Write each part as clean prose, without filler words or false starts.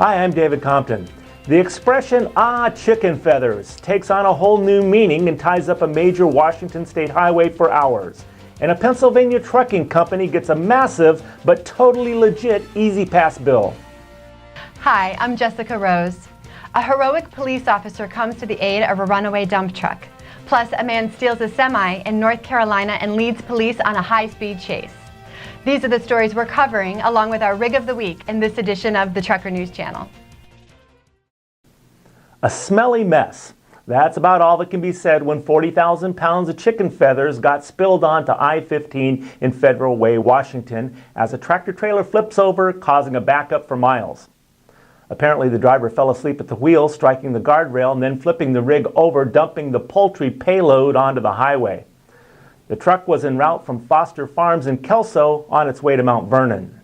Hi, I'm David Compton. The expression, chicken feathers, takes on a whole new meaning and ties up a major Washington state highway for hours. And a Pennsylvania trucking company gets a massive but totally legit EZPass bill. Hi, I'm Jessica Rose. A heroic police officer comes to the aid of a runaway dump truck. Plus, a man steals a semi in North Carolina and leads police on a high-speed chase. These are the stories we're covering, along with our Rig of the Week in this edition of the Trucker News Channel. A smelly mess. That's about all that can be said when 40,000 pounds of chicken feathers got spilled onto I-15 in Federal Way, Washington, as a tractor-trailer flips over, causing a backup for miles. Apparently, the driver fell asleep at the wheel, striking the guardrail and then flipping the rig over, dumping the poultry payload onto the highway. The truck was en route from Foster Farms in Kelso on its way to Mount Vernon.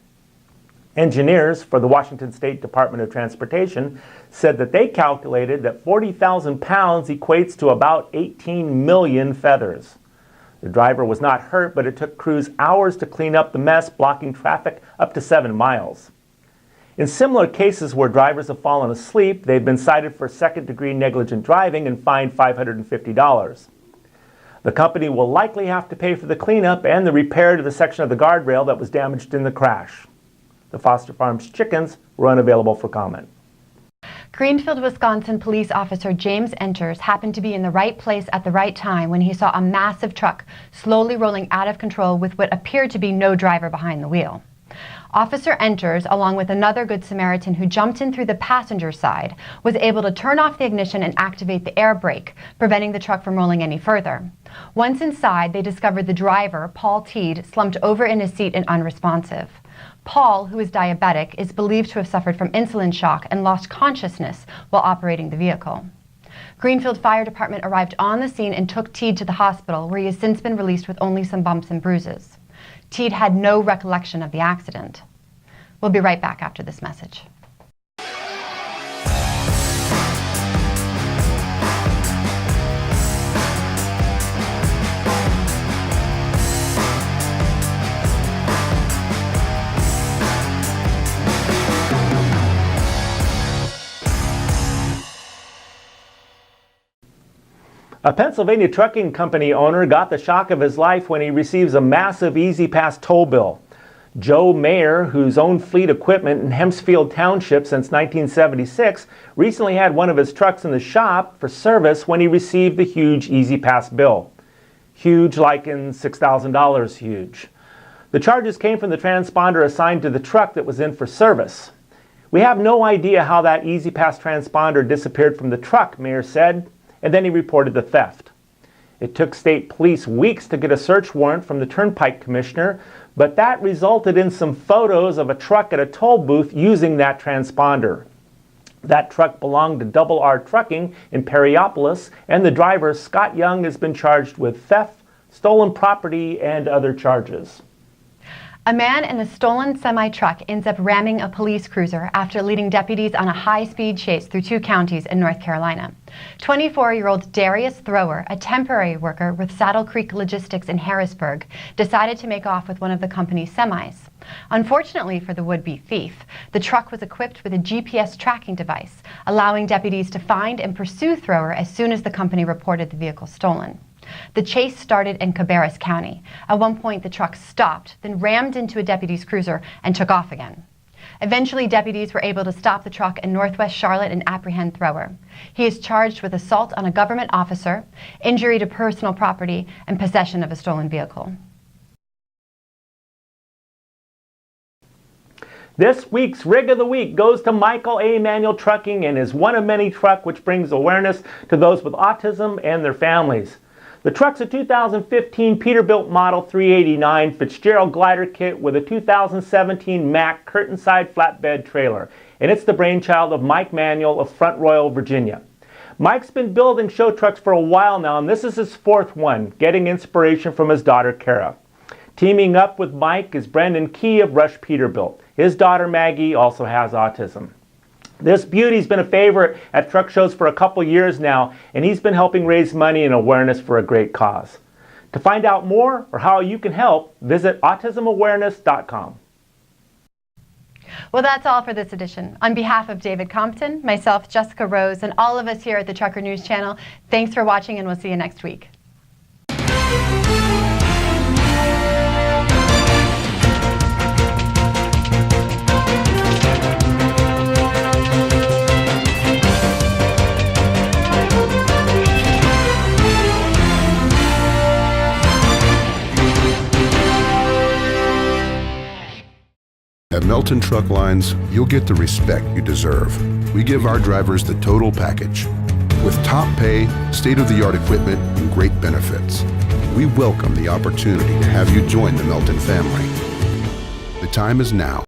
Engineers for the Washington State Department of Transportation said that they calculated that 40,000 pounds equates to about 18 million feathers. The driver was not hurt, but it took crews hours to clean up the mess, blocking traffic up to 7 miles. In similar cases where drivers have fallen asleep, they've been cited for second-degree negligent driving and fined $550. The company will likely have to pay for the cleanup and the repair to the section of the guardrail that was damaged in the crash. The Foster Farms chickens were unavailable for comment. Greenfield, Wisconsin police officer James Enters happened to be in the right place at the right time when he saw a massive truck slowly rolling out of control with what appeared to be no driver behind the wheel. Officer Enters, along with another Good Samaritan who jumped in through the passenger side, was able to turn off the ignition and activate the air brake, preventing the truck from rolling any further. Once inside, they discovered the driver, Paul Teed, slumped over in his seat and unresponsive. Paul, who is diabetic, is believed to have suffered from insulin shock and lost consciousness while operating the vehicle. Greenfield Fire Department arrived on the scene and took Teed to the hospital, where he has since been released with only some bumps and bruises. Teed had no recollection of the accident. We'll be right back after this message. A Pennsylvania trucking company owner got the shock of his life when he receives a massive EZPass toll bill. Joe Mayer, who's owned fleet equipment in Hempsfield Township since 1976, recently had one of his trucks in the shop for service when he received the huge EZPass bill. Huge like in $6,000 huge. The charges came from the transponder assigned to the truck that was in for service. "We have no idea how that EZPass transponder disappeared from the truck," Mayer said. And then he reported the theft. It took state police weeks to get a search warrant from the Turnpike Commissioner, but that resulted in some photos of a truck at a toll booth using that transponder. That truck belonged to Double R Trucking in Perryopolis, and the driver, Scott Young, has been charged with theft, stolen property, and other charges. A man in a stolen semi-truck ends up ramming a police cruiser after leading deputies on a high-speed chase through 2 counties in North Carolina. 24-year-old Darius Thrower, a temporary worker with Saddle Creek Logistics in Harrisburg, decided to make off with one of the company's semis. Unfortunately for the would-be thief, the truck was equipped with a GPS tracking device, allowing deputies to find and pursue Thrower as soon as the company reported the vehicle stolen. The chase started in Cabarrus County. At one point, the truck stopped, then rammed into a deputy's cruiser and took off again. Eventually, deputies were able to stop the truck in northwest Charlotte and apprehend Thrower. He is charged with assault on a government officer, injury to personal property, and possession of a stolen vehicle. This week's Rig of the Week goes to Michael A. Manuel Trucking and his One of Many truck, which brings awareness to those with autism and their families. The truck's a 2015 Peterbilt Model 389 Fitzgerald glider kit with a 2017 Mack curtain-side flatbed trailer, and it's the brainchild of Mike Manuel of Front Royal, Virginia. Mike's been building show trucks for a while now, and this is his 4th one, getting inspiration from his daughter, Kara. Teaming up with Mike is Brendan Key of Rush Peterbilt. His daughter, Maggie, also has autism. This beauty's been a favorite at truck shows for a couple years now, and he's been helping raise money and awareness for a great cause. To find out more or how you can help, visit autismawareness.com. Well, that's all for this edition. On behalf of David Compton, myself, Jessica Rose, and all of us here at the Trucker News Channel, thanks for watching, and we'll see you next week. At Melton Truck Lines, you'll get the respect you deserve. We give our drivers the total package. With top pay, state-of-the-art equipment, and great benefits. We welcome the opportunity to have you join the Melton family. The time is now.